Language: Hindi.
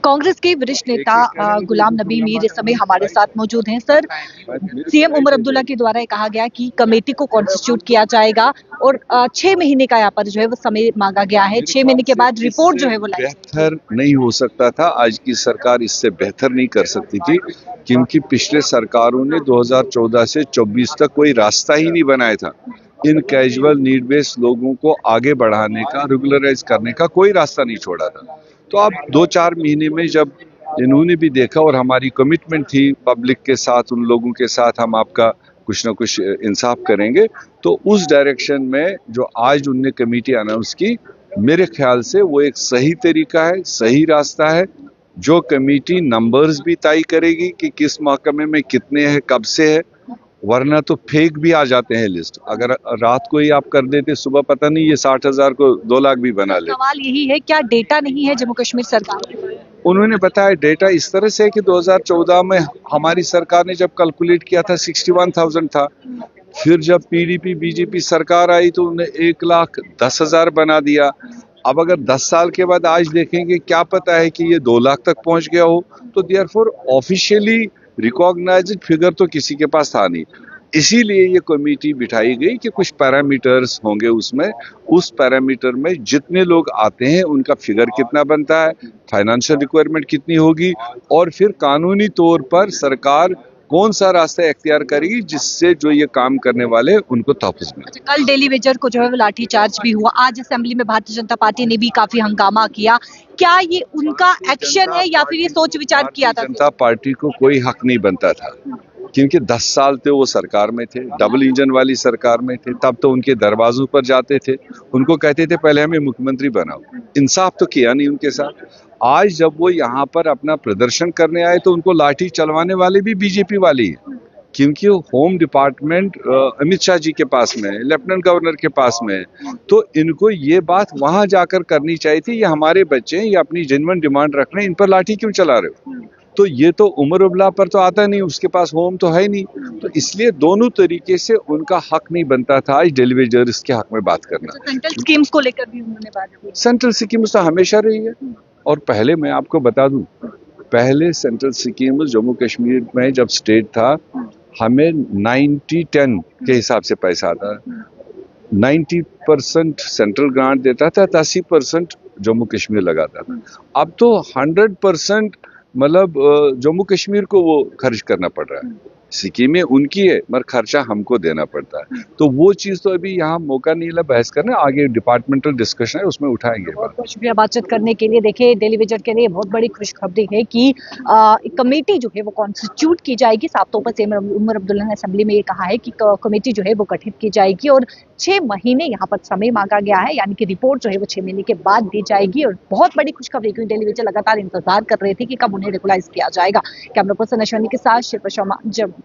कांग्रेस के वरिष्ठ नेता गुलाम नबी मीर इस समय हमारे साथ मौजूद हैं। सर, सीएम उमर अब्दुल्ला के द्वारा ये कहा गया कि कमेटी को कॉन्स्टिट्यूट किया जाएगा और 6 महीने का यहाँ पर जो है वो समय मांगा गया है। 6 महीने के बाद रिपोर्ट जो है वो बेहतर नहीं हो सकता था। आज की सरकार इससे बेहतर नहीं कर सकती थी, क्योंकि पिछले सरकारों ने 2014 से 24 तक कोई रास्ता ही नहीं बनाया था। इन कैजुअल नीड बेस्ड लोगों को आगे बढ़ाने का, रेगुलराइज करने का कोई रास्ता नहीं छोड़ा था। तो अब 2-4 महीने में जब इन्होंने भी देखा और हमारी कमिटमेंट थी पब्लिक के साथ, उन लोगों के साथ हम आपका कुछ ना कुछ इंसाफ करेंगे, तो उस डायरेक्शन में जो आज उनने कमेटी अनाउंस की, मेरे ख्याल से वो एक सही तरीका है, सही रास्ता है। जो कमेटी नंबर्स भी तय करेगी कि किस महकमे में कितने हैं, कब से है, वरना तो फेक भी आ जाते हैं लिस्ट। अगर रात को ही आप कर देते, सुबह पता नहीं ये 60,000 को 2 लाख भी बना ले। सवाल यही है, क्या डेटा नहीं है जम्मू कश्मीर सरकार के पास? उन्होंने बताया डेटा इस तरह से है कि 2014 में हमारी सरकार ने जब कैलकुलेट किया था 61,000 था। फिर जब पीडीपी बीजेपी सरकार आई तो उन्हें 1,10,000 बना दिया। अब अगर 10 साल के बाद आज देखेंगे, क्या पता है कि ये 2 लाख तक पहुंच गया हो। तो देयरफॉर ऑफिशियली रिकॉग्नाइज्ड फिगर तो किसी के पास था नहीं। इसीलिए ये कमेटी बिठाई गई कि कुछ पैरामीटर्स होंगे उसमें, उस पैरामीटर में जितने लोग आते हैं उनका फिगर कितना बनता है, फाइनेंशियल रिक्वायरमेंट कितनी होगी, और फिर कानूनी तौर पर सरकार कौन सा रास्ता इख्तियार करेगी जिससे जो ये काम करने वाले उनको तहफ़्फ़ुज़ मिले। कल डेली वेजर को जो है वो लाठीचार्ज भी हुआ। आज असेंबली में भारतीय जनता पार्टी ने भी काफी हंगामा किया। क्या ये उनका एक्शन है या फिर ये सोच विचार किया था? जनता पार्टी को कोई हक नहीं बनता था, क्योंकि 10 साल तो वो सरकार में थे, डबल इंजन वाली सरकार में थे। तब तो उनके दरवाजों पर जाते थे, उनको कहते थे पहले हमें मुख्यमंत्री बनाओ। इंसाफ तो किया नहीं उनके साथ। आज जब वो यहाँ पर अपना प्रदर्शन करने आए तो उनको लाठी चलवाने वाले भी बीजेपी वाले हैं, क्योंकि होम डिपार्टमेंट अमित शाह जी के पास में, लेफ्टिनेंट गवर्नर के पास में, तो इनको ये बात वहां जाकर करनी चाहिए थी। ये हमारे बच्चे हैं, ये अपनी जेन्युइन डिमांड रख रहे हैं, इन पर लाठी क्यों चला रहे हो? तो ये तो उमर अब्दुल्ला पर तो आता नहीं, उसके पास होम तो है नहीं। तो इसलिए दोनों तरीके से उनका हक नहीं बनता था आज डेली वेजर्स के हक में बात करना। सेंट्रल स्कीम्स को लेकर भी उन्होंने बात की। सेंट्रल स्कीम्स तो हमेशा रही है। और पहले मैं आपको बता दूं, पहले सेंट्रल स्कीम्स जम्मू कश्मीर में जब स्टेट था, हमें 90-10 के हिसाब से पैसा आता था। 90% सेंट्रल ग्रांट देता था, 80% जम्मू कश्मीर लगाता था। अब तो 100% मतलब जम्मू कश्मीर को वो खर्च करना पड़ रहा है। स्कीमें उनकी है मगर खर्चा हमको देना पड़ता है। तो वो चीज तो अभी यहाँ मौका नहीं मिला बहस करने, आगे डिपार्टमेंटल डिस्कशन है उसमें उठाएंगे। बहुत बहुत शुक्रिया बातचीत करने के लिए। देखिए, डेली वेजर के लिए बहुत बड़ी खुशखबरी है कि एक कमेटी जो है वो कॉन्स्टिट्यूट की जाएगी। साफ तौर पर सीएम उमर अब्दुल्ला ने असेंबली में ये कहा है कि कमेटी जो है वो गठित की जाएगी और 6 महीने यहाँ पर समय मांगा गया है, यानी कि रिपोर्ट जो है वो 6 महीने के बाद दी जाएगी। और बहुत बड़ी खुशखबरी, क्योंकि डेली वेजर लगातार इंतजार कर रहे थे कि कब उन्हें रेगुलाइज किया जाएगा। कैमरा पर्सन अश्वनी के साथ शिल्पा शर्मा, जम्मू।